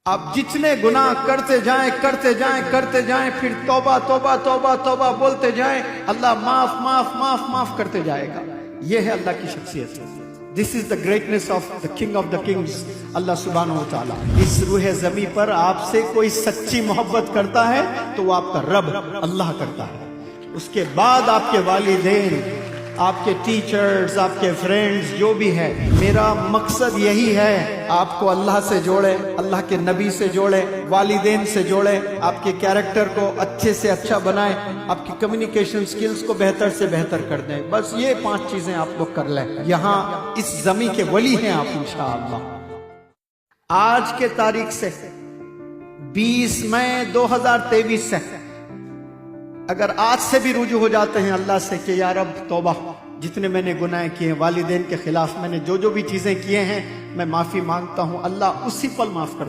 آپ جتنے گناہ کرتے جائیں پھر توبہ توبہ توبہ توبہ بولتے جائیں، اللہ معاف معاف معاف معاف کرتے جائے گا۔ یہ ہے اللہ کی شخصیت۔ This is the greatness of the King of the Kings، اللہ سبحانہ و تعالیٰ۔ اس روح زمین پر آپ سے کوئی سچی محبت کرتا ہے تو وہ آپ کا رب اللہ کرتا ہے۔ اس کے بعد آپ کے والدین، آپ کے ٹیچرز، آپ کے فرینڈز جو بھی ہے، میرا مقصد یہی ہے آپ کو اللہ سے جوڑے، اللہ کے نبی سے جوڑے، والدین سے جوڑے، آپ کے کیریکٹر کو اچھے سے اچھا بنائے، آپ کی کمیونیکیشن سکلز کو بہتر سے بہتر کر دیں۔ بس یہ 5 چیزیں آپ لوگ کر لیں، یہاں اس زمین کے ولی ہیں آپ انشاءاللہ۔ آج کے تاریخ سے 20 مئی 2023 سے اگر آج سے بھی رجوع ہو جاتے ہیں اللہ سے کہ یا رب توبہ، جتنے میں نے گناہ کیے، والدین کے خلاف میں نے جو بھی چیزیں کیے ہیں، میں معافی مانگتا ہوں، اللہ اسی پل معاف کر دے۔